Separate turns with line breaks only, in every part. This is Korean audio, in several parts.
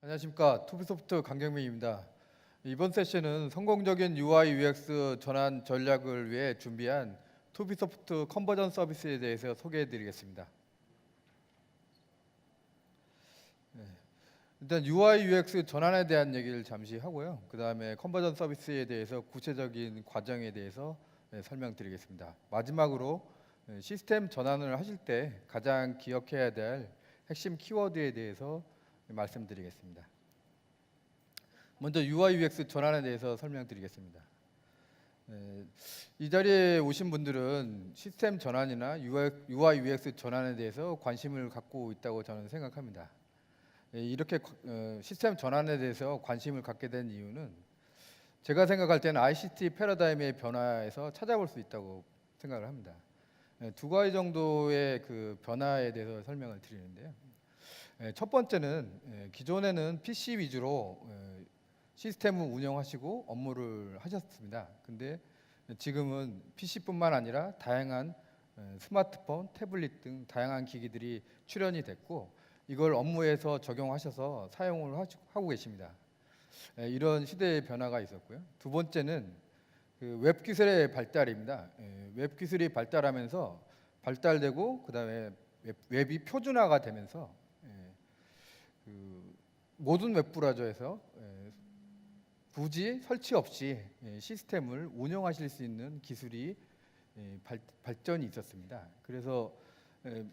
안녕하십니까. 투비소프트 강경민입니다. 이번 세션은 성공적인 UI UX 전환 전략을 위해 준비한 투비소프트 컨버전 서비스에 대해서 소개해 드리겠습니다. 일단 UI UX 전환에 대한 얘기를 잠시 하고요. 그 다음에 컨버전 서비스에 대해서 구체적인 과정에 대해서 설명드리겠습니다. 마지막으로 시스템 전환을 하실 때 가장 기억해야 될 핵심 키워드에 대해서 말씀드리겠습니다. 먼저 UI UX 전환에 대해서 설명드리겠습니다. 이 자리에 오신 분들은 시스템 전환이나 UI UX 전환에 대해서 관심을 갖고 있다고 저는 생각합니다. 이렇게 시스템 전환에 대해서 관심을 갖게 된 이유는 제가 생각할 때는 ICT 패러다임의 변화에서 찾아볼 수 있다고 생각을 합니다. 두 가지 정도의 그 변화에 대해서 설명을 드리는데요. 첫 번째는 기존에는 PC 위주로 시스템을 운영하시고 업무를 하셨습니다. 근데 지금은 PC뿐만 아니라 다양한 스마트폰, 태블릿 등 다양한 기기들이 출현이 됐고 이걸 업무에서 적용하셔서 사용을 하고 계십니다. 이런 시대의 변화가 있었고요. 두 번째는 그 웹 기술의 발달입니다. 웹 기술이 발달하면서 발달되고 그다음에 웹이 표준화가 되면서 그 모든 웹 브라우저에서 굳이 설치 없이 시스템을 운영하실 수 있는 기술이 발전이 있었습니다. 그래서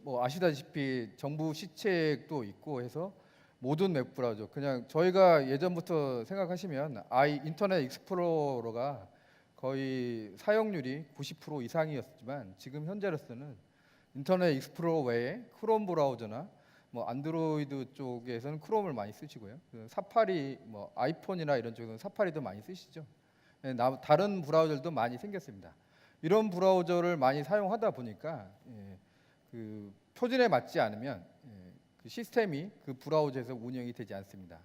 뭐 아시다시피 정부 시책도 있고 해서 모든 웹 브라우저 그냥 저희가 예전부터 생각하시면 인터넷 익스플로러가 거의 사용률이 90% 이상이었지만 지금 현재로서는 인터넷 익스플로러 외에 크롬 브라우저나 뭐 안드로이드 쪽에서는 크롬을 많이 쓰시고요. 사파리 뭐 아이폰이나 이런 쪽에서는 사파리도 많이 쓰시죠. 다른 브라우저들도 많이 생겼습니다. 이런 브라우저를 많이 사용하다 보니까 그 표준에 맞지 않으면 그 시스템이 그 브라우저에서 운영이 되지 않습니다.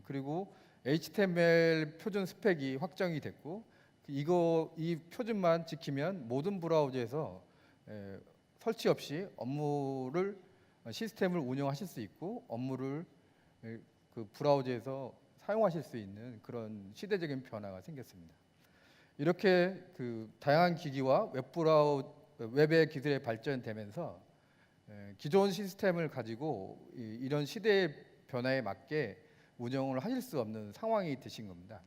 그리고 HTML 표준 스펙이 확정이 됐고 이 표준만 지키면 모든 브라우저에서 설치 없이 시스템을 운영하실 수 있고 업무를 그 브라우저에서 사용하실 수 있는 그런 시대적인 변화가 생겼습니다. 이렇게 그 다양한 기기와 웹의 기술이 발전되면서 기존 시스템을 가지고 이런 시대의 변화에 맞게 운영을 하실 수 없는 상황이 되신 겁니다.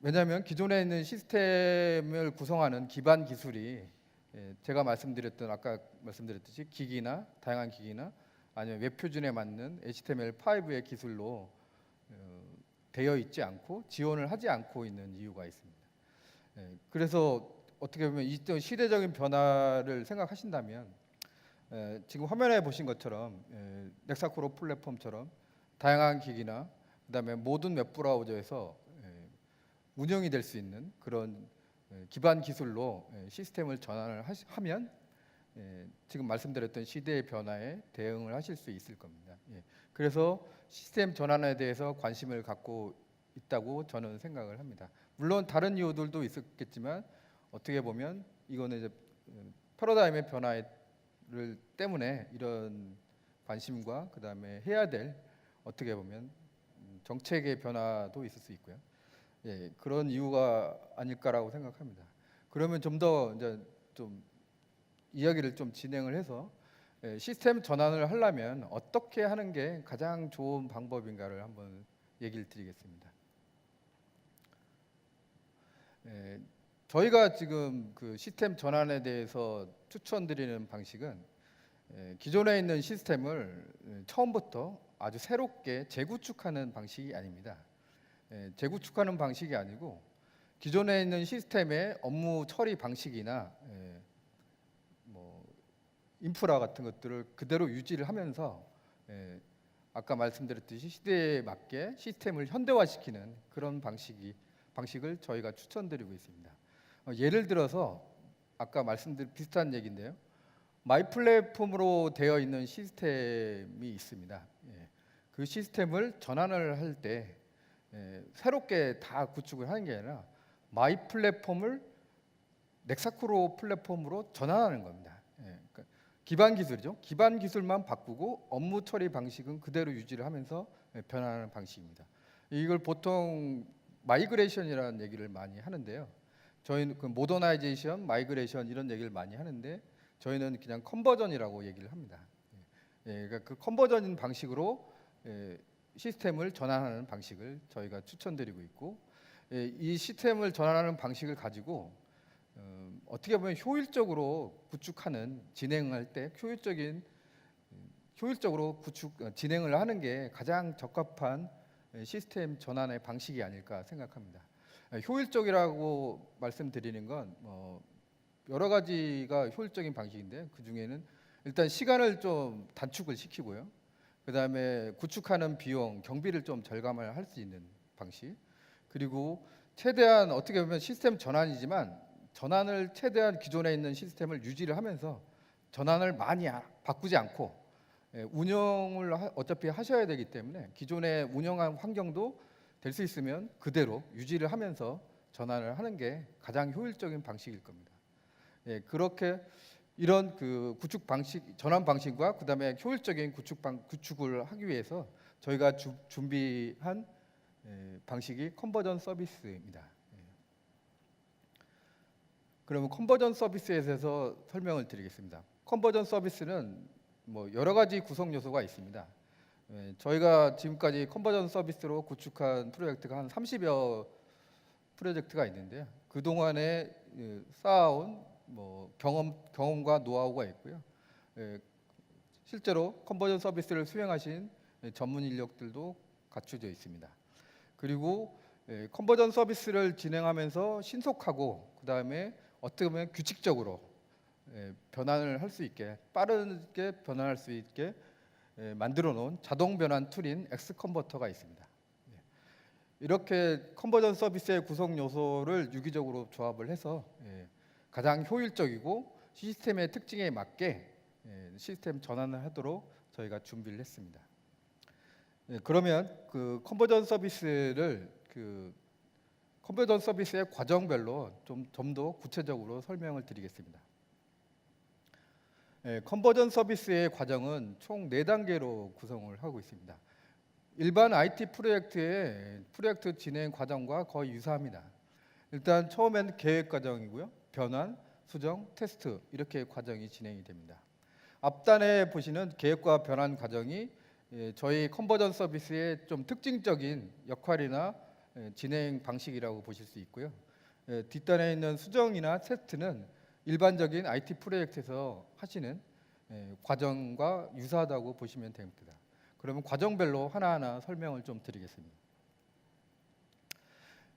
왜냐하면 기존에 있는 시스템을 구성하는 기반 기술이 제가 아까 말씀드렸듯이 다양한 기기나 아니면 웹 표준에 맞는 HTML5의 기술로 되어 있지 않고 지원을 하지 않고 있는 이유가 있습니다. 그래서 어떻게 보면 이 시대적인 변화를 생각하신다면 지금 화면에 보신 것처럼 넥사크로 플랫폼처럼 다양한 기기나 그다음에 모든 웹 브라우저에서 운영이 될 수 있는 그런 기반 기술로 시스템을 전환을 하면 지금 말씀드렸던 시대의 변화에 대응을 하실 수 있을 겁니다. 그래서 시스템 전환에 대해서 관심을 갖고 있다고 저는 생각을 합니다. 물론 다른 이유들도 있었겠지만 어떻게 보면 이거는 이제 패러다임의 변화를 때문에 이런 관심과 그다음에 해야 될 어떻게 보면 정책의 변화도 있을 수 있고요. 그런 이유가 아닐까라고 생각합니다. 그러면 좀 더 이제 좀 이야기를 좀 진행을 해서 시스템 전환을 하려면 어떻게 하는 게 가장 좋은 방법인가를 한번 얘기를 드리겠습니다. 저희가 지금 그 시스템 전환에 대해서 추천드리는 방식은 기존에 있는 시스템을 처음부터 아주 새롭게 재구축하는 방식이 아닙니다. 재구축하는 방식이 아니고 기존에 있는 시스템의 업무 처리 방식이나 뭐 인프라 같은 것들을 그대로 유지를 하면서 아까 말씀드렸듯이 시대에 맞게 시스템을 현대화시키는 그런 방식을 저희가 추천드리고 있습니다. 예를 들어서 아까 말씀드린 비슷한 얘기인데요. 마이 플랫폼으로 되어 있는 시스템이 있습니다. 그 시스템을 전환을 할 때 새롭게 다 구축을 하는 게 아니라 마이 플랫폼을 넥사크로 플랫폼으로 전환하는 겁니다. 그러니까 기반 기술이죠. 기반 기술만 바꾸고 업무 처리 방식은 그대로 유지를 하면서 변화하는 방식입니다. 이걸 보통 마이그레이션이라는 얘기를 많이 하는데요. 저희는 그 모더나이제이션, 마이그레이션 이런 얘기를 많이 하는데 저희는 그냥 컨버전이라고 얘기를 합니다. 그러니까 그 컨버전 방식으로 시스템을 전환하는 방식을 저희가 추천드리고 있고, 이 시스템을 전환하는 방식을 가지고 어떻게 보면 효율적으로 구축하는 진행할 때 효율적으로 진행을 하는 게 가장 적합한 시스템 전환의 방식이 아닐까 생각합니다. 효율적이라고 말씀드리는 건 여러 가지가 효율적인 방식인데 그 중에는 일단 시간을 좀 단축을 시키고요. 그 다음에 구축하는 비용, 경비를 좀 절감을 할 수 있는 방식. 그리고 최대한 어떻게 보면 시스템 전환이지만 전환을 최대한 기존에 있는 시스템을 유지를 하면서 전환을 많이 바꾸지 않고 운영을 어차피 하셔야 되기 때문에 기존의 운영한 환경도 될 수 있으면 그대로 유지를 하면서 전환을 하는 게 가장 효율적인 방식일 겁니다. 그렇게 이런 그 구축 방식, 전환 방식과 그다음에 효율적인 구축을 하기 위해서 저희가 준비한 방식이 컨버전 서비스입니다. 그러면 컨버전 서비스에 대해서 설명을 드리겠습니다. 컨버전 서비스는 뭐 여러 가지 구성 요소가 있습니다. 저희가 지금까지 컨버전 서비스로 구축한 프로젝트가 한 30여 프로젝트가 있는데요. 그 동안에 쌓아온 뭐 경험과 노하우가 있고요. 실제로 컨버전 서비스를 수행하신 전문 인력들도 갖춰져 있습니다. 그리고 컨버전 서비스를 진행하면서 신속하고 그다음에 어떻게 보면 규칙적으로 변환을 할 수 있게 빠르게 변환할 수 있게 만들어 놓은 자동 변환 툴인 엑스컨버터가 있습니다. 이렇게 컨버전 서비스의 구성 요소를 유기적으로 조합을 해서 가장 효율적이고 시스템의 특징에 맞게 시스템 전환을 하도록 저희가 준비를 했습니다. 그러면 그 컨버전 서비스를 컨버전 서비스의 과정별로 좀 더 구체적으로 설명을 드리겠습니다. 컨버전 서비스의 과정은 총 4단계로 구성을 하고 있습니다. 일반 IT 프로젝트의 프로젝트 진행 과정과 거의 유사합니다. 일단 처음엔 계획 과정이고요. 변환, 수정, 테스트 이렇게 과정이 진행이 됩니다. 앞단에 보시는 계획과 변환 과정이 저희 컨버전 서비스의 좀 특징적인 역할이나 진행 방식이라고 보실 수 있고요. 뒷단에 있는 수정이나 테스트는 일반적인 IT 프로젝트에서 하시는 과정과 유사하다고 보시면 됩니다. 그러면 과정별로 하나하나 설명을 좀 드리겠습니다.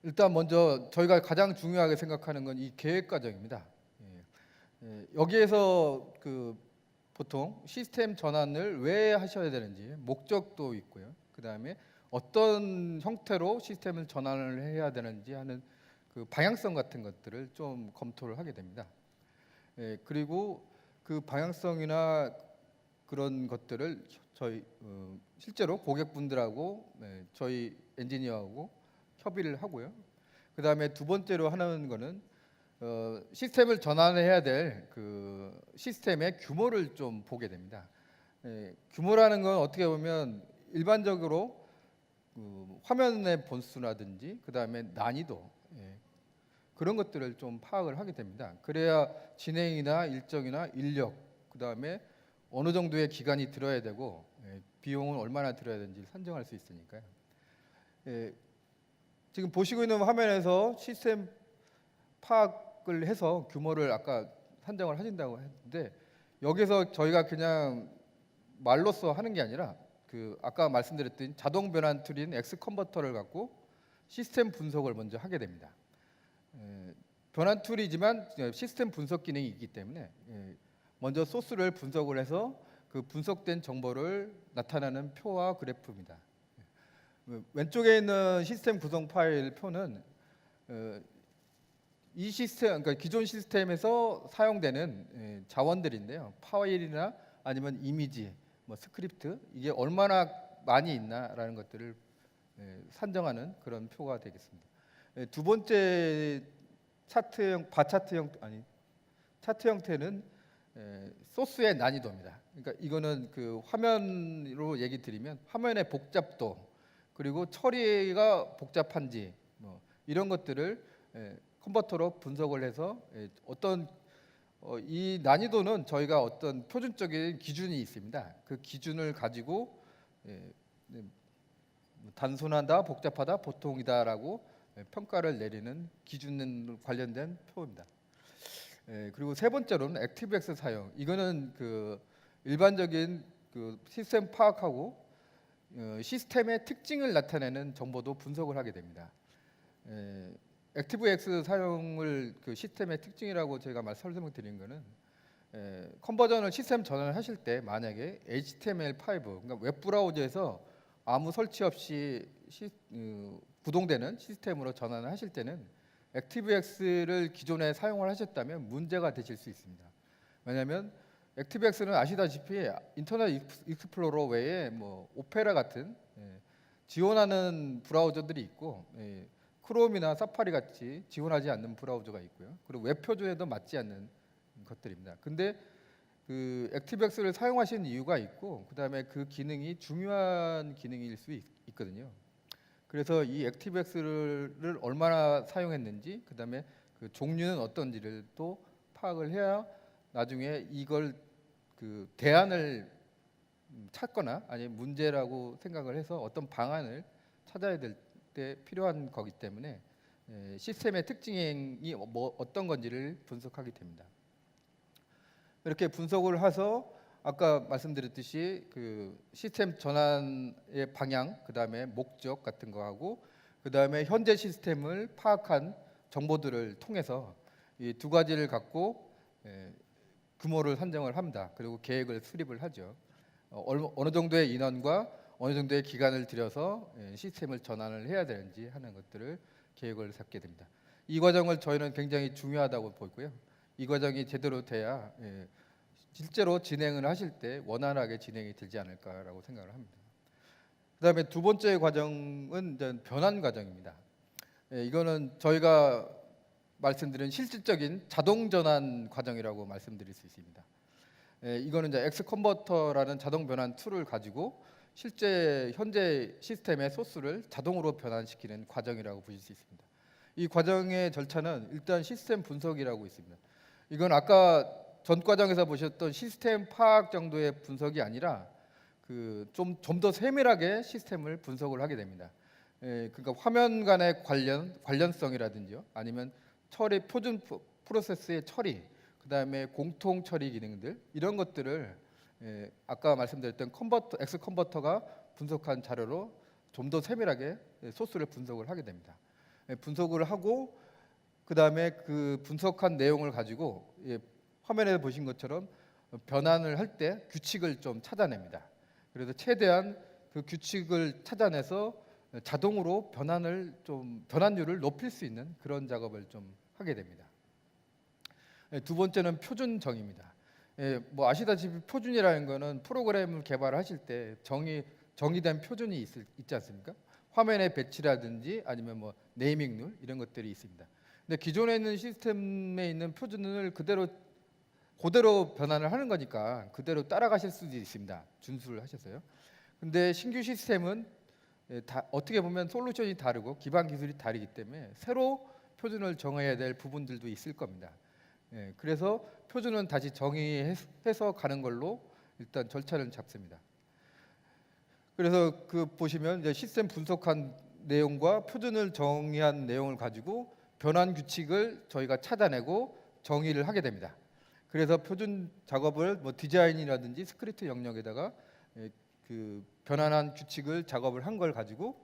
일단 먼저 저희가 가장 중요하게 생각하는 건 이 계획 과정입니다. 여기에서 보통 시스템 전환을 왜 하셔야 되는지 목적도 있고요. 그 다음에 어떤 형태로 시스템을 전환을 해야 되는지 하는 그 방향성 같은 것들을 좀 검토를 하게 됩니다. 그리고 그 방향성이나 그런 것들을 저희 실제로 고객분들하고 저희 엔지니어하고 협의를 하고요. 그 다음에 두 번째로 하는 거는 시스템을 전환해야 될 그 시스템의 규모를 좀 보게 됩니다. 규모라는 건 어떻게 보면 일반적으로 화면의 본수라든지 그 다음에 난이도 그런 것들을 좀 파악을 하게 됩니다. 그래야 진행이나 일정이나 인력 그 다음에 어느 정도의 기간이 들어야 되고 비용은 얼마나 들어야 되는지 산정할 수 있으니까요. 지금 보시고 있는 화면에서 시스템 파악을 해서 규모를 아까 산정을 하신다고 했는데 여기서 저희가 그냥 말로써 하는 게 아니라 아까 말씀드렸던 자동 변환 툴인 엑스컨버터를 갖고 시스템 분석을 먼저 하게 됩니다. 변환 툴이지만 시스템 분석 기능이 있기 때문에 먼저 소스를 분석을 해서 그 분석된 정보를 나타내는 표와 그래프입니다. 왼쪽에 있는 시스템 구성 파일 표는 이 시스템, 그러니까 기존 시스템에서 사용되는 자원들인데요. 파일이나 아니면 이미지, 뭐 스크립트 이게 얼마나 많이 있나라는 것들을 산정하는 그런 표가 되겠습니다. 두 번째 차트 형태는 소스의 난이도입니다. 그러니까 이거는 그 화면으로 얘기 드리면 화면의 복잡도 그리고 처리가 복잡한지 뭐 이런 것들을 컨버터로 분석을 해서 어떤 이 난이도는 저희가 어떤 표준적인 기준이 있습니다. 그 기준을 가지고 단순하다, 복잡하다, 보통이다라고 평가를 내리는 기준 관련된 표입니다. 그리고 세 번째로는 액티브엑스 사용. 이거는 그 일반적인 그 시스템 파악하고 시스템의 특징을 나타내는 정보도 분석을 하게 됩니다. 액티브엑스 사용을 그 시스템의 특징이라고 제가 설명드린 거는 컨버전을 시스템 전환을 하실 때 만약에 HTML5 그러니까 웹 브라우저에서 아무 설치 없이 구동되는 시스템으로 전환을 하실 때는 액티브엑스를 기존에 사용을 하셨다면 문제가 되실 수 있습니다. 왜냐하면 액티브엑스는 아시다시피 인터넷 익스플로러 외에 뭐 오페라 같은 지원하는 브라우저들이 있고 크롬이나 사파리 같이 지원하지 않는 브라우저가 있고요. 그리고 웹 표준에도 맞지 않는 것들입니다. 근데 그 액티브엑스를 사용하시는 이유가 있고 그다음에 그 기능이 중요한 기능일 수 있거든요. 그래서 이 액티브엑스를 얼마나 사용했는지 그다음에 그 종류는 어떤지를 또 파악을 해야 나중에 이걸 그 대안을 찾거나 아니면 문제라고 생각을 해서 어떤 방안을 찾아야 될 때 필요한 거기 때문에 시스템의 특징이 뭐 어떤 건지를 분석하게 됩니다. 이렇게 분석을 해서 아까 말씀드렸듯이 그 시스템 전환의 방향, 그다음에 목적 같은 거 하고 그다음에 현재 시스템을 파악한 정보들을 통해서 이 두 가지를 갖고 규모를 산정을 합니다. 그리고 계획을 수립을 하죠. 어느 정도의 인원과 어느 정도의 기간을 들여서 시스템을 전환을 해야 되는지 하는 것들을 계획을 잡게 됩니다. 이 과정을 저희는 굉장히 중요하다고 보고요. 이 과정이 제대로 돼야 실제로 진행을 하실 때 원활하게 진행이 되지 않을까라고 생각을 합니다. 그다음에 두 번째 과정은 이제 변환 과정입니다. 이거는 저희가 말씀드린 실질적인 자동 전환 과정이라고 말씀드릴 수 있습니다. 이거는 이제 엑스 컨버터라는 자동 변환 툴을 가지고 실제 현재 시스템의 소스를 자동으로 변환시키는 과정이라고 보실 수 있습니다. 이 과정의 절차는 일단 시스템 분석이라고 있습니다. 이건 아까 전 과정에서 보셨던 시스템 파악 정도의 분석이 아니라 그 좀 더 세밀하게 시스템을 분석을 하게 됩니다. 그러니까 화면 간의 관련성이라든지요, 아니면 처리 표준 프로세스의 처리, 그다음에 공통 처리 기능들 이런 것들을 아까 말씀드렸던 엑스 컨버터가 분석한 자료로 좀 더 세밀하게 소스를 분석을 하게 됩니다. 분석을 하고 그다음에 그 분석한 내용을 가지고 화면에 보신 것처럼 변환을 할 때 규칙을 좀 찾아냅니다. 그래서 최대한 그 규칙을 찾아내서 자동으로 변환율을 높일 수 있는 그런 작업을 좀 하게 됩니다. 두 번째는 표준 정의입니다. 뭐 아시다시피 표준이라는 거는 프로그램을 개발하실 때 정의된 표준이 있지 않습니까? 화면의 배치라든지 아니면 뭐 네이밍 룰 이런 것들이 있습니다. 근데 기존에 있는 시스템에 있는 표준을 그대로 변환을 하는 거니까 그대로 따라가실 수도 있습니다. 준수를 하셔서요. 근데 신규 시스템은 다 어떻게 보면 솔루션이 다르고 기반 기술이 다르기 때문에 새로 표준을 정해야 될 부분들도 있을 겁니다. 그래서 표준은 다시 정의해서 가는 걸로 일단 절차를 잡습니다. 그래서 그 보시면 이제 시스템 분석한 내용과 표준을 정의한 내용을 가지고 변환 규칙을 저희가 찾아내고 정의를 하게 됩니다. 그래서 표준 작업을 뭐 디자인이라든지 스크립트 영역에다가 그 변환한 규칙을 작업을 한 걸 가지고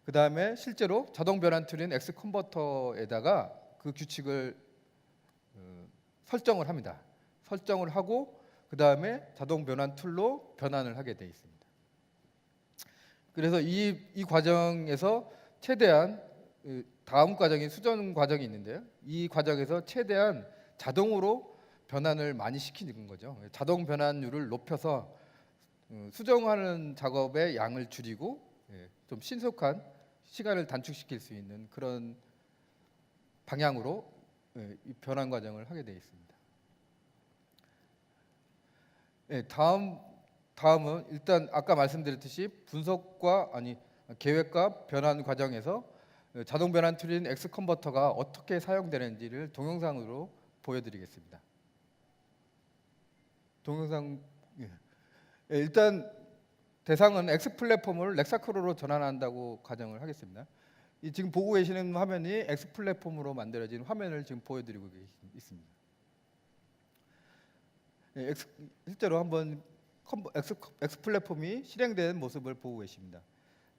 그 다음에 실제로 자동 변환 툴인 엑스 컨버터에다가 그 규칙을 설정을 합니다. 설정을 하고 그 다음에 자동 변환 툴로 변환을 하게 돼 있습니다. 그래서 이 과정에서 최대한 다음 과정이 수정 과정이 있는데요. 이 과정에서 최대한 자동으로 변환을 많이 시키는 거죠. 자동 변환율을 높여서 수정하는 작업의 양을 줄이고 좀 신속한 시간을 단축시킬 수 있는 그런 방향으로 이 변환 과정을 하게 되어 있습니다. 예, 다음은 일단 아까 말씀드렸듯이 계획과 변환 과정에서 자동 변환 툴인 엑스 컨버터가 어떻게 사용되는지를 동영상으로 보여드리겠습니다. 동영상. 예. 예, 일단 대상은 X 플랫폼을 렉사크로로 전환한다고 가정을 하겠습니다. 이 지금 보고 계시는 화면이 X 플랫폼으로 만들어진 화면을 지금 보여드리고 있습니다. 예, 실제로 한번 X 플랫폼이 실행된 모습을 보고 계십니다.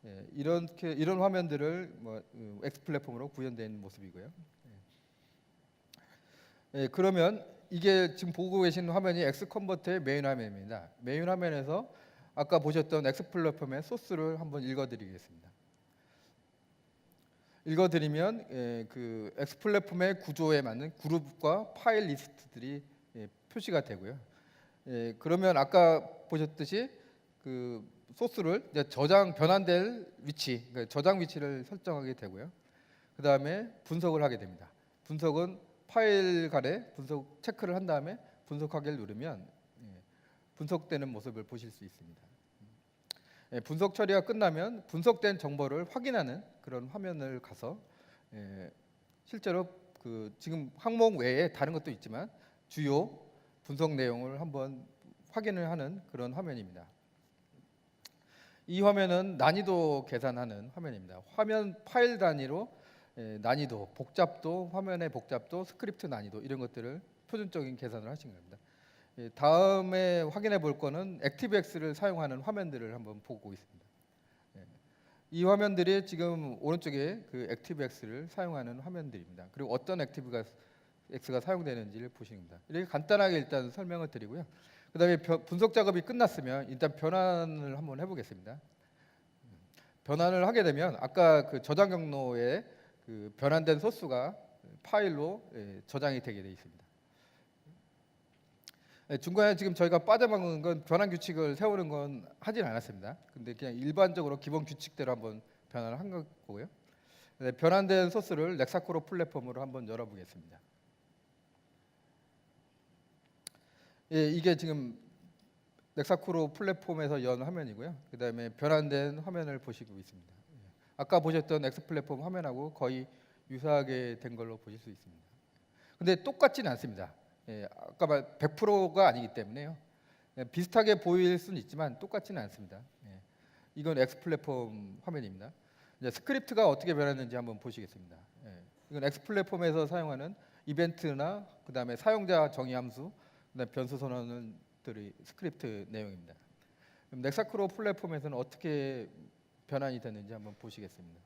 예, 이런 화면들을 X 플랫폼으로 구현된 모습이고요. 예, 그러면 이게 지금 보고 계신 화면이 X 컨버터의 메인 화면입니다. 메인 화면에서 아까 보셨던 X 플랫폼의 소스를 한번 읽어드리겠습니다. 읽어드리면 그 X 플랫폼의 구조에 맞는 그룹과 파일 리스트들이 표시가 되고요. 그러면 아까 보셨듯이 그 소스를 이제 변환될 위치, 그러니까 저장 위치를 설정하게 되고요. 그 다음에 분석을 하게 됩니다. 분석은 파일 간에 분석 체크를 한 다음에 분석하기를 누르면 분석되는 모습을 보실 수 있습니다. 분석 처리가 끝나면 분석된 정보를 확인하는 그런 화면을 가서 실제로 그 지금 항목 외에 다른 것도 있지만 주요 분석 내용을 한번 확인을 하는 그런 화면입니다. 이 화면은 난이도 계산하는 화면입니다. 화면 파일 단위로 난이도, 복잡도, 화면의 복잡도, 스크립트 난이도 이런 것들을 표준적인 계산을 하신 겁니다. 다음에 확인해 볼 거는 액티브엑스를 사용하는 화면들을 한번 보고 있습니다. 이 화면들이 지금 오른쪽에 그 액티브엑스를 사용하는 화면들입니다. 그리고 어떤 액티브엑스가 사용되는지를 보시는 겁니다. 이렇게 간단하게 일단 설명을 드리고요. 그다음에 분석 작업이 끝났으면 일단 변환을 한번 해보겠습니다. 변환을 하게 되면 아까 그 저장 경로에 그 변환된 소스가 파일로 저장이 되게 되어 있습니다. 중간에 지금 저희가 빠져먹은 건 변환 규칙을 세우는 건 하진 않았습니다. 근데 그냥 일반적으로 기본 규칙대로 한번 변환을 한 거고요. 변환된 소스를 렉사크로 플랫폼으로 한번 열어보겠습니다. 이게 지금 렉사크로 플랫폼에서 연 화면이고요. 그 다음에 변환된 화면을 보시고 있습니다. 아까 보셨던 X 플랫폼 화면하고 거의 유사하게 된 걸로 보실 수 있습니다. 근데 똑같지는 않습니다. 아까 말 100%가 아니기 때문에요. 비슷하게 보일 수는 있지만 똑같지는 않습니다. 이건 X 플랫폼 화면입니다. 이제 스크립트가 어떻게 변했는지 한번 보시겠습니다. 이건 X 플랫폼에서 사용하는 이벤트나 그 다음에 사용자 정의 함수, 그다음에 변수 선언들이 스크립트 내용입니다. 그럼 렉사크로 플랫폼에서는 어떻게 변환이 됐는지 한번 보시겠습니다.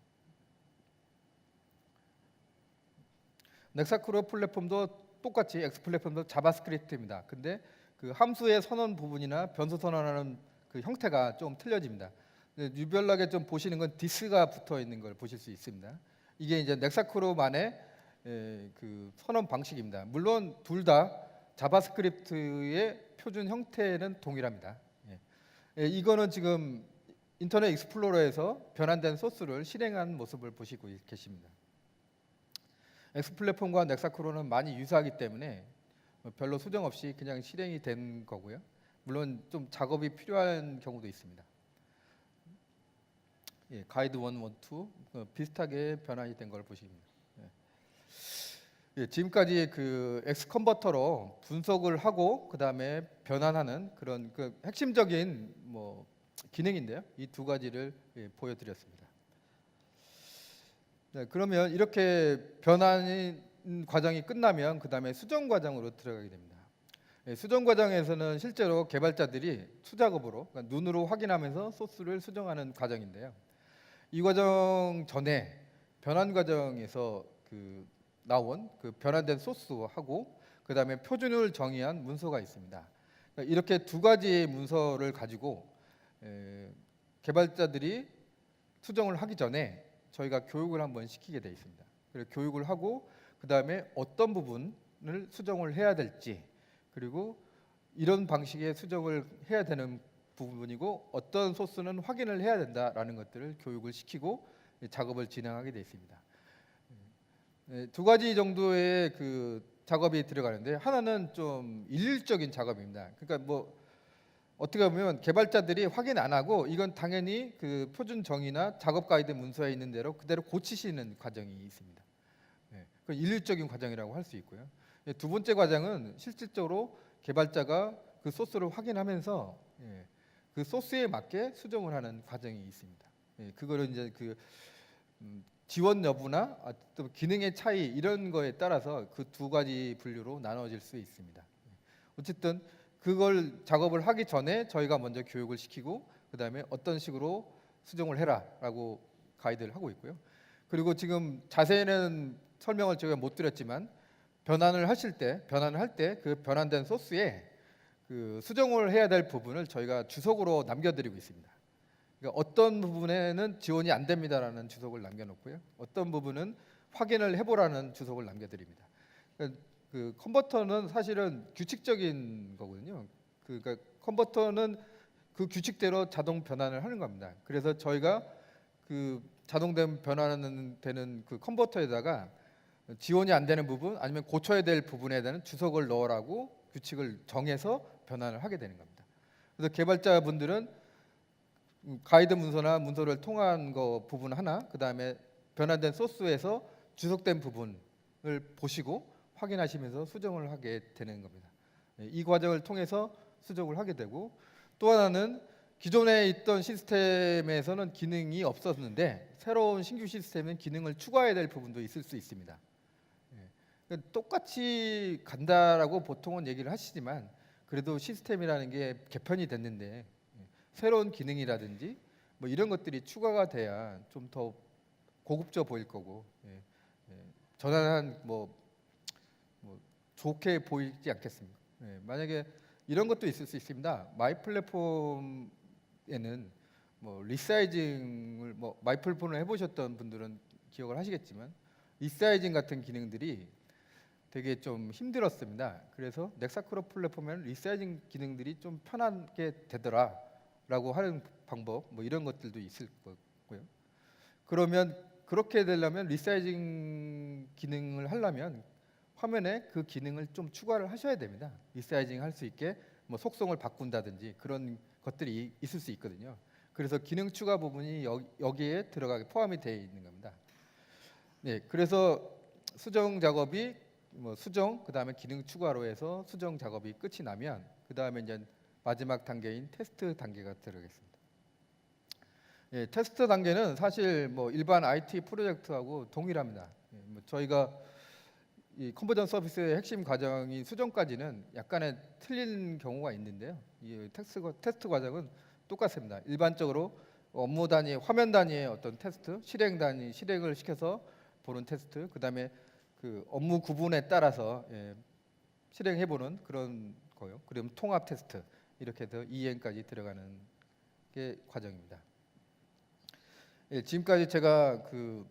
렉사크로 플랫폼도 똑같이 X 플랫폼도 자바스크립트입니다. 근데 그 함수의 선언 부분이나 변수 선언하는 그 형태가 좀 틀려집니다. 유별나게 좀 보시는 건 디스가 붙어 있는 걸 보실 수 있습니다. 이게 이제 렉사크로만의 그 선언 방식입니다. 물론 둘 다 자바스크립트의 표준 형태는 동일합니다. 이거는 지금 인터넷 익스플로러에서 변환된 소스를 실행한 모습을 보시고 계십니다. X 플랫폼과 렉사크로는 많이 유사하기 때문에 별로 수정 없이 그냥 실행이 된 거고요. 물론 좀 작업이 필요한 경우도 있습니다. 가이드 1, 2 비슷하게 변환이 된 걸 보십니다. 지금까지 그 X 컨버터로 분석을 하고 그 다음에 변환하는 그런 그 핵심적인 기능인데요. 이 두 가지를 보여드렸습니다. 그러면 이렇게 변환 과정이 끝나면 그 다음에 수정 과정으로 들어가게 됩니다. 수정 과정에서는 실제로 개발자들이 수작업으로 그러니까 눈으로 확인하면서 소스를 수정하는 과정인데요. 이 과정 전에 변환 과정에서 나온 그 변환된 소스하고 그 다음에 표준을 정의한 문서가 있습니다. 이렇게 두 가지 문서를 가지고 개발자들이 수정을 하기 전에 저희가 교육을 한번 시키게 되어 있습니다. 그리고 교육을 하고 그 다음에 어떤 부분을 수정을 해야 될지 그리고 이런 방식의 수정을 해야 되는 부분이고 어떤 소스는 확인을 해야 된다라는 것들을 교육을 시키고 작업을 진행하게 되어 있습니다. 두 가지 정도의 그 작업이 들어가는데 하나는 좀 일률적인 작업입니다. 그러니까 어떻게 보면 개발자들이 확인 안 하고 이건 당연히 그 표준 정의나 작업 가이드 문서에 있는 대로 그대로 고치시는 과정이 있습니다. 그 일률적인 과정이라고 할 수 있고요. 두 번째 과정은 실질적으로 개발자가 그 소스를 확인하면서 그 소스에 맞게 수정을 하는 과정이 있습니다. 그거를 이제 그 지원 여부나 또 기능의 차이 이런 거에 따라서 그 두 가지 분류로 나눠질 수 있습니다. 어쨌든 그걸 작업을 하기 전에 저희가 먼저 교육을 시키고 그다음에 어떤 식으로 수정을 해라라고 가이드를 하고 있고요. 그리고 지금 자세히는 설명을 제가 못 드렸지만 변환을 할 때 그 변환된 소스에 그 수정을 해야 될 부분을 저희가 주석으로 남겨드리고 있습니다. 그러니까 어떤 부분에는 지원이 안 됩니다라는 주석을 남겨놓고요. 어떤 부분은 확인을 해보라는 주석을 남겨드립니다. 그러니까 그 컨버터는 사실은 규칙적인 거거든요. 그러니까 컨버터는 그 규칙대로 자동 변환을 하는 겁니다. 그래서 저희가 그 자동된 변환하는 되는 그 컨버터에다가 지원이 안 되는 부분 아니면 고쳐야 될 부분에 대한 주석을 넣으라고 규칙을 정해서 변환을 하게 되는 겁니다. 그래서 개발자분들은 가이드 문서나 문서를 통한 거 부분 하나, 그 다음에 변환된 소스에서 주석된 부분을 보시고 확인하시면서 수정을 하게 되는 겁니다. 이 과정을 통해서 수정을 하게 되고, 또 하나는 기존에 있던 시스템에서는 기능이 없었는데 새로운 신규 시스템은 기능을 추가해야 될 부분도 있을 수 있습니다. 똑같이 간다라고 보통은 얘기를 하시지만 그래도 시스템이라는 게 개편이 됐는데 새로운 기능이라든지 뭐 이런 것들이 추가가 돼야 좀 더 고급져 보일 거고 전환한 뭐 좋게 보이지 않겠습니까? 만약에 이런 것도 있을 수 있습니다. 마이 플랫폼에는 뭐 리사이징을 뭐 마이 플랫폼을 해보셨던 분들은 기억을 하시겠지만 리사이징 같은 기능들이 되게 좀 힘들었습니다. 그래서 넥사크로 플랫폼에는 리사이징 기능들이 좀 편하게 되더라라고 하는 방법 뭐 이런 것들도 있을 거고요. 그러면 그렇게 되려면 리사이징 기능을 하려면 화면에 그 기능을 좀 추가를 하셔야 됩니다. 리사이징 할 수 있게 뭐 속성을 바꾼다든지 그런 것들이 있을 수 있거든요. 그래서 기능 추가 부분이 여기에 들어가게 포함이 되어 있는 겁니다. 그래서 수정 작업이 뭐 수정 그다음에 기능 추가로 해서 수정 작업이 끝이 나면 그다음에 이제 마지막 단계인 테스트 단계가 들어가겠습니다. 테스트 단계는 사실 뭐 일반 IT 프로젝트하고 동일합니다. 뭐 저희가 이 컨버전 서비스의 핵심 과정인 수정까지는 약간의 틀린 경우가 있는데요. 이 테스트 과정은 똑같습니다. 일반적으로 업무 단위, 화면 단위의 어떤 테스트, 실행 단위, 실행을 시켜서 보는 테스트, 그다음에 그 업무 구분에 따라서 실행해보는 그런 거요. 그리고 통합 테스트 이렇게 해서 EN까지 들어가는 게 과정입니다. 지금까지 제가 그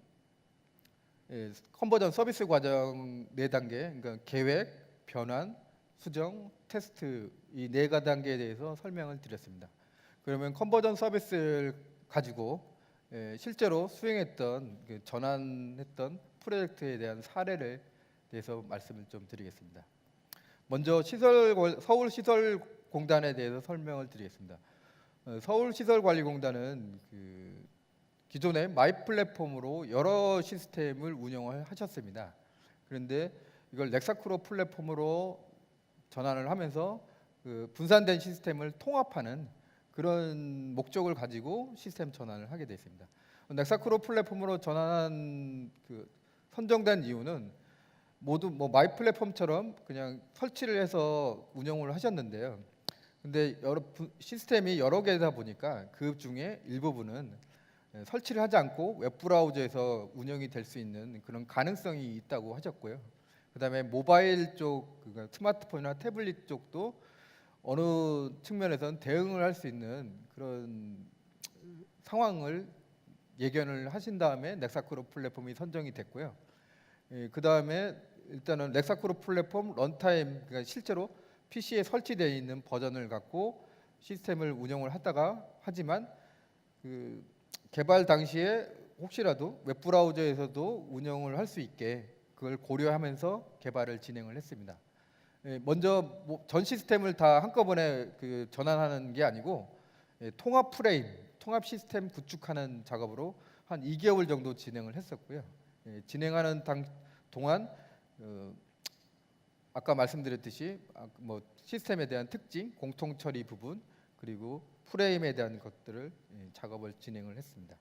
컨버전 서비스 과정 4단계, 그러니까 계획, 변환, 수정, 테스트 이 4단계에 대해서 설명을 드렸습니다. 그러면 컨버전 서비스를 가지고 실제로 수행했던 전환했던 프로젝트에 대한 사례를 대해서 말씀을 좀 드리겠습니다. 먼저 서울시설공단에 대해서 설명을 드리겠습니다. 서울시설관리공단은 기존에 마이 플랫폼으로 여러 시스템을 운영을 하셨습니다. 그런데 이걸 넥사크로 플랫폼으로 전환을 하면서 분산된 시스템을 통합하는 그런 목적을 가지고 시스템 전환을 하게 됐습니다. 넥사크로 플랫폼으로 전환한 선정된 이유는 모두 뭐 마이 플랫폼처럼 그냥 설치를 해서 운영을 하셨는데요. 근데 시스템이 여러 개다 보니까 그 중에 일부분은 설치를 하지 않고 웹브라우저에서 운영이 될 수 있는 그런 가능성이 있다고 하셨고요. 그다음에 모바일 쪽, 그러니까 스마트폰이나 태블릿 쪽도 어느 측면에서는 대응을 할 수 있는 그런 상황을 예견을 하신 다음에 넥사크로 플랫폼이 선정이 됐고요. 그다음에 일단은 넥사크로 플랫폼 런타임, 그러니까 실제로 PC에 설치되어 있는 버전을 갖고 시스템을 운영을 하지만 개발 당시에 혹시라도 웹브라우저에서도 운영을 할 수 있게 그걸 고려하면서 개발을 진행을 했습니다. 먼저 전 시스템을 다 한꺼번에 그 전환하는 게 아니고 통합 프레임, 통합 시스템 구축하는 작업으로 한 2개월 정도 진행을 했었고요. 진행하는 동안 아까 말씀드렸듯이 뭐 시스템에 대한 특징, 공통 처리 부분, 그리고 프레임에 대한 것들을 작업을 진행을 했습니다.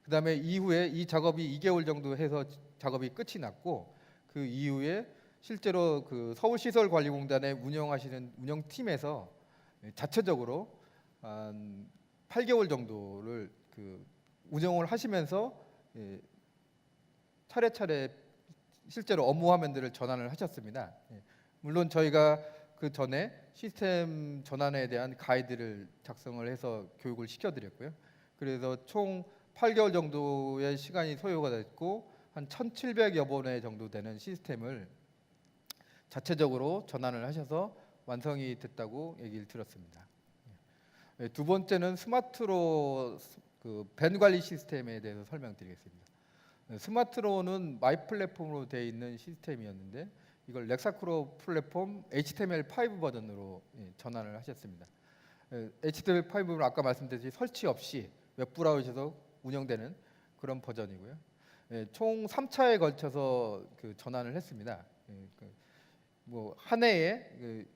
그다음에 이후에 이 작업이 2개월 정도 해서 작업이 끝이 났고, 그 이후에 실제로 그 서울시설관리공단에 운영하시는 운영팀에서 자체적으로 한 8개월 정도를 그 운영을 하시면서 차례차례 실제로 업무 화면들을 전환을 하셨습니다. 물론 저희가 그 전에 시스템 전환에 대한 가이드를 작성을 해서 교육을 시켜드렸고요. 그래서 총 8개월 정도의 시간이 소요가 됐고, 한 1,700여 번의 정도 되는 시스템을 자체적으로 전환을 하셔서 완성이 됐다고 얘기를 들었습니다. 두 번째는 스마트로 그 밴 관리 시스템에 대해서 설명드리겠습니다. 스마트로는 마이 플랫폼으로 되어 있는 시스템이었는데, 이걸 렉사크로 플랫폼 HTML5 버전으로 전환을 하셨습니다. HTML5는 아까 말씀드렸듯이 설치 없이 웹브라우저에서 운영되는 그런 버전이고요. 총 3차에 걸쳐서 그 전환을 했습니다. 뭐 한 해에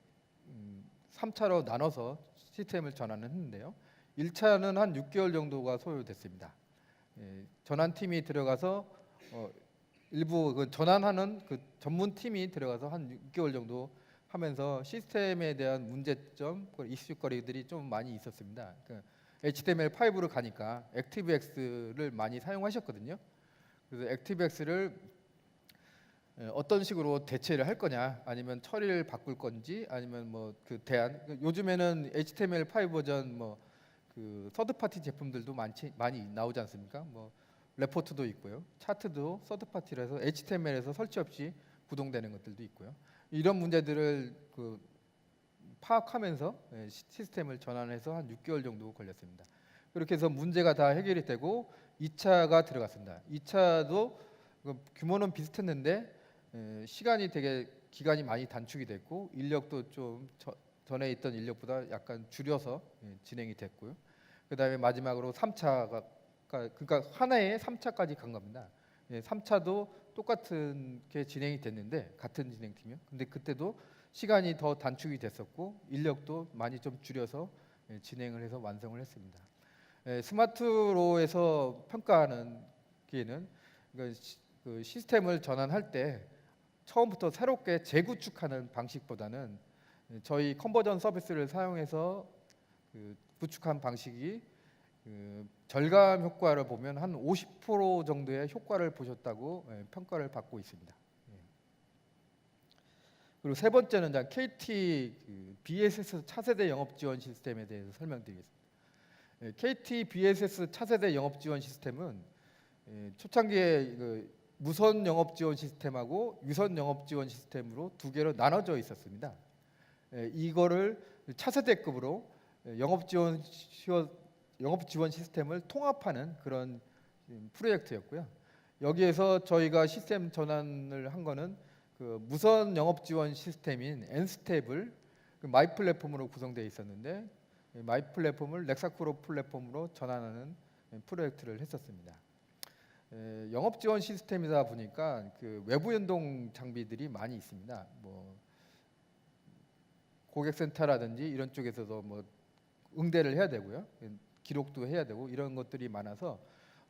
3차로 나눠서 시스템을 전환을 했는데요. 1차는 한 6개월 정도가 소요됐습니다. 전환팀이 들어가서 일부 그 전환하는 그 전문 팀이 들어가서 한 6개월 정도 하면서 시스템에 대한 문제점, 이슈거리들이 좀 많이 있었습니다. HTML5로 가니까 액티브엑스를 많이 사용하셨거든요. 그래서 액티브엑스를 어떤 식으로 대체를 할 거냐, 아니면 처리를 바꿀 건지, 아니면 뭐 그 대안. 요즘에는 HTML5 버전 뭐 그 서드 파티 제품들도 많이 나오지 않습니까? 뭐 레포트도 있고요, 차트도 서드 파티라서 HTML에서 설치 없이 구동되는 것들도 있고요. 이런 문제들을 그 파악하면서 시스템을 전환해서 한 6개월 정도 걸렸습니다. 그렇게 해서 문제가 다 해결이 되고 2차가 들어갔습니다. 2차도 규모는 비슷했는데 시간이 되게 기간이 많이 단축이 됐고, 인력도 좀 전에 있던 인력보다 약간 줄여서 진행이 됐고요. 그다음에 마지막으로 3차가 그러니까 한 해에 3차까지 간 겁니다. 3차도 똑같은 게 진행이 됐는데, 같은 진행팀이요. 근데 그때도 시간이 더 단축이 됐었고, 인력도 많이 좀 줄여서 진행을 해서 완성을 했습니다. 스마트로에서 평가하는 기회는 그 시스템을 전환할 때 처음부터 새롭게 재구축하는 방식보다는 저희 컨버전 서비스를 사용해서 그 구축한 방식이 절감 효과를 보면 한 50% 정도의 효과를 보셨다고 평가를 받고 있습니다. 그리고 세 번째는 KT BSS 차세대 영업 지원 시스템에 대해서 설명드리겠습니다. KT BSS 차세대 영업 지원 시스템은 초창기에 무선 영업 지원 시스템하고 유선 영업 지원 시스템으로 두 개로 나눠져 있었습니다. 이거를 차세대급으로 영업 지원 시스템을 통합하는 그런 프로젝트였고요. 여기에서 저희가 시스템 전환을 한 거는 그 무선 영업 지원 시스템인 엔스텝을 마이 플랫폼으로 구성되어 있었는데, 마이 플랫폼을 렉사크로 플랫폼으로 전환하는 프로젝트를 했었습니다. 영업 지원 시스템이다 보니까 그 외부 연동 장비들이 많이 있습니다. 뭐 고객센터라든지 이런 쪽에서도 뭐 응대를 해야 되고요, 기록도 해야 되고, 이런 것들이 많아서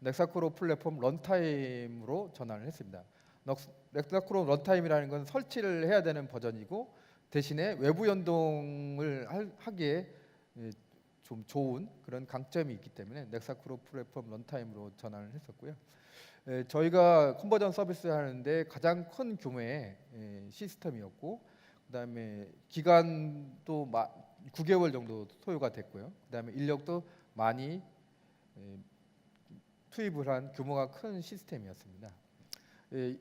렉사크로 플랫폼 런타임으로 전환을 했습니다. 렉사크로 런타임이라는 건 설치를 해야 되는 버전이고, 대신에 외부 연동을 하기에 좀 좋은 그런 강점이 있기 때문에 렉사크로 플랫폼 런타임으로 전환을 했었고요. 저희가 컨버전 서비스 하는데 가장 큰 규모의 시스템이었고, 그다음에 기간도 9개월 정도 소요가 됐고요. 그다음에 인력도 많이 투입을 한 규모가 큰 시스템이었습니다.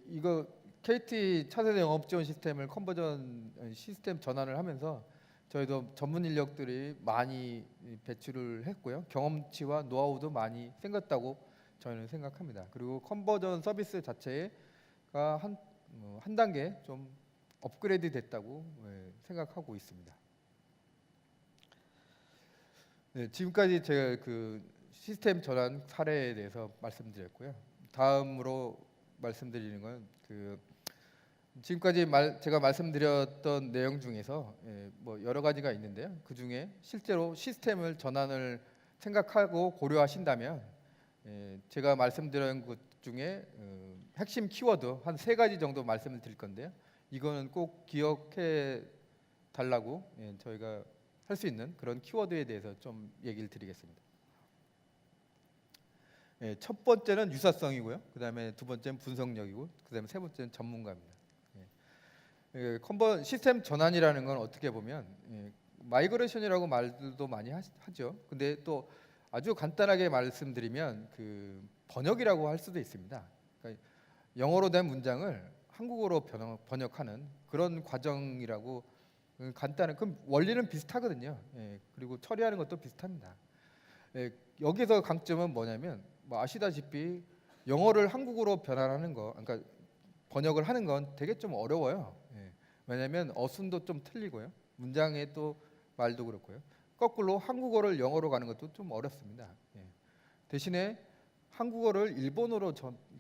이거 KT 차세대 영업 지원 시스템을 컨버전 시스템 전환을 하면서 저희도 전문 인력들이 많이 배출을 했고요. 경험치와 노하우도 많이 생겼다고 저희는 생각합니다. 그리고 컨버전 서비스 자체가 한 단계 좀 업그레이드 됐다고 생각하고 있습니다. 네, 지금까지 제가 그 시스템 전환 사례에 대해서 말씀드렸고요. 다음으로 말씀드리는 건 지금까지 제가 말씀드렸던 내용 중에서 뭐 여러 가지가 있는데요. 그 중에 실제로 시스템을 전환을 생각하고 고려하신다면 제가 말씀드린 것 중에 핵심 키워드 한 3가지 정도 말씀을 드릴 건데요. 이거는 꼭 기억해 달라고 저희가 할 수 있는 그런 키워드에 대해서 좀 얘기를 드리겠습니다. 첫 번째는 유사성이고요. 그다음에 두 번째는 분석력이고, 그다음에 세 번째는 전문가입니다. 시스템 전환이라는 건 어떻게 보면 마이그레이션이라고 말들도 많이 하죠. 근데 또 아주 간단하게 말씀드리면 그 번역이라고 할 수도 있습니다. 그러니까 영어로 된 문장을 한국어로 번역하는 그런 과정이라고 간단한 그 원리는 비슷하거든요. 그리고 처리하는 것도 비슷합니다. 여기서 강점은 뭐냐면 뭐 아시다시피 영어를 한국어로 변환하는 거, 그러니까 번역을 하는 건 되게 좀 어려워요. 왜냐하면 어순도 좀 틀리고요. 문장의 또 말도 그렇고요. 거꾸로 한국어를 영어로 가는 것도 좀 어렵습니다. 대신에 한국어를 일본어로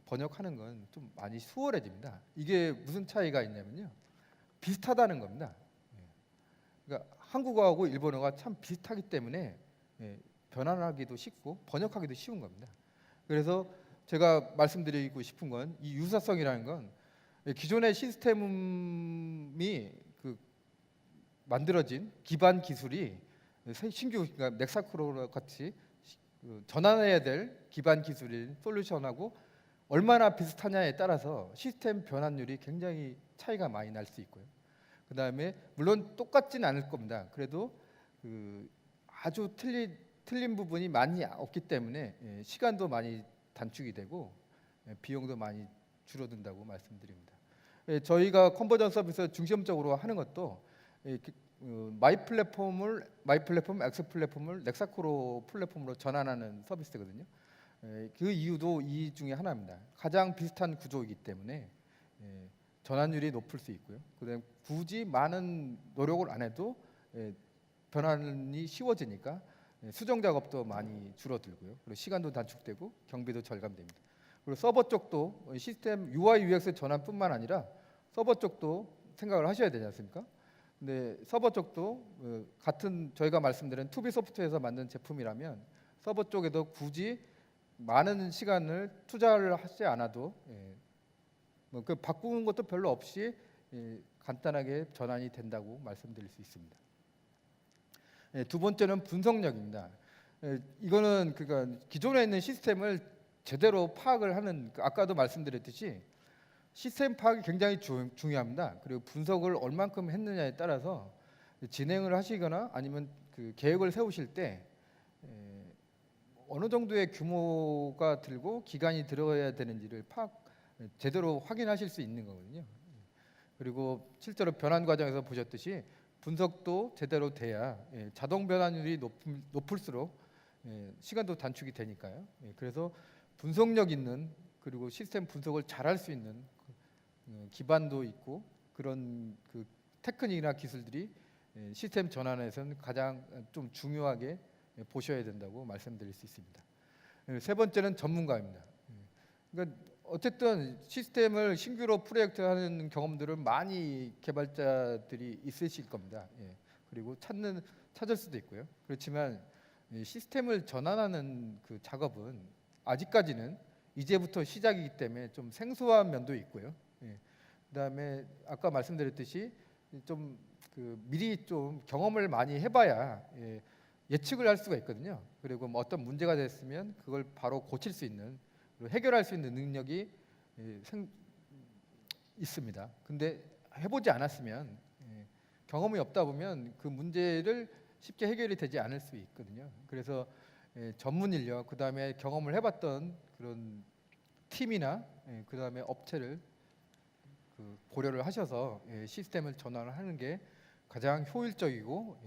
번역하는 건 좀 많이 수월해집니다. 이게 무슨 차이가 있냐면요, 비슷하다는 겁니다. 그러니까 한국어하고 일본어가 참 비슷하기 때문에 변환하기도 쉽고 번역하기도 쉬운 겁니다. 그래서 제가 말씀드리고 싶은 건 이 유사성이라는 건 기존의 시스템이 만들어진 기반 기술이 신규, 그러니까 넥사크로 같이 전환해야 될 기반 기술인 솔루션하고 얼마나 비슷하냐에 따라서 시스템 변환율이 굉장히 차이가 많이 날 수 있고요. 그 다음에 물론 똑같지는 않을 겁니다. 그래도 아주 틀린 부분이 많이 없기 때문에 시간도 많이 단축이 되고 비용도 많이 줄어든다고 말씀드립니다. 저희가 컨버전 서비스 중심적으로 하는 것도 마이 플랫폼, 엑스 플랫폼을 넥사코로 플랫폼으로 전환하는 서비스거든요. 그 이유도 이 중에 하나입니다. 가장 비슷한 구조이기 때문에 전환율이 높을 수 있고요. 그다음에 굳이 많은 노력을 안 해도 변환이 쉬워지니까 수정 작업도 많이 줄어들고요. 그리고 시간도 단축되고 경비도 절감됩니다. 그리고 서버 쪽도 시스템 UI UX 전환뿐만 아니라 서버 쪽도 생각을 하셔야 되지 않습니까? 근데 서버 쪽도 같은 저희가 말씀드린 투비 소프트에서 만든 제품이라면 서버 쪽에도 굳이 많은 시간을 투자를 하지 않아도 그 바꾸는 것도 별로 없이 간단하게 전환이 된다고 말씀드릴 수 있습니다. 두 번째는 분석력입니다. 이거는 그러니까 기존에 있는 시스템을 제대로 파악을 하는, 아까도 말씀드렸듯이 시스템 파악이 굉장히 중요합니다. 그리고 분석을 얼만큼 했느냐에 따라서 진행을 하시거나 아니면 그 계획을 세우실 때 어느 정도의 규모가 들고 기간이 들어야 되는지를 제대로 확인하실 수 있는 거거든요. 그리고 실제로 변환 과정에서 보셨듯이 분석도 제대로 돼야 자동 변환율이 높을수록 시간도 단축이 되니까요. 그래서 분석력 있는, 그리고 시스템 분석을 잘할 수 있는 기반도 있고 그런 그 테크닉이나 기술들이 시스템 전환에서는 가장 좀 중요하게 보셔야 된다고 말씀드릴 수 있습니다. 세 번째는 전문가입니다. 그러니까 어쨌든 시스템을 신규로 프로젝트하는 경험들을 많이 개발자들이 있으실 겁니다. 그리고 찾을 수도 있고요. 그렇지만 시스템을 전환하는 그 작업은 아직까지는 이제부터 시작이기 때문에 좀 생소한 면도 있고요. 그다음에 아까 말씀드렸듯이 좀 미리 좀 경험을 많이 해봐야 예측을 할 수가 있거든요. 그리고 뭐 어떤 문제가 됐으면 그걸 바로 고칠 수 있는, 그리고 해결할 수 있는 능력이 있습니다. 근데 해보지 않았으면 경험이 없다 보면 그 문제를 쉽게 해결이 되지 않을 수 있거든요. 그래서 전문 인력, 그다음에 경험을 해봤던 그런 팀이나 그다음에 업체를 고려를 하셔서 시스템을 전환을 하는 게 가장 효율적이고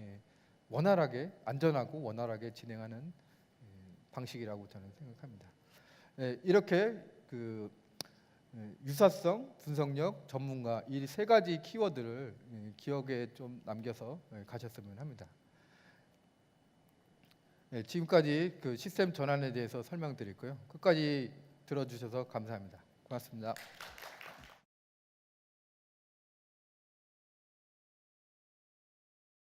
원활하게, 안전하고 원활하게 진행하는 방식이라고 저는 생각합니다. 이렇게 유사성, 분석력, 전문가 이 세 가지 키워드를 기억에 좀 남겨서 가셨으면 합니다. 지금까지 그 시스템 전환에 대해서 설명드렸고요. 끝까지 들어주셔서 감사합니다. 고맙습니다.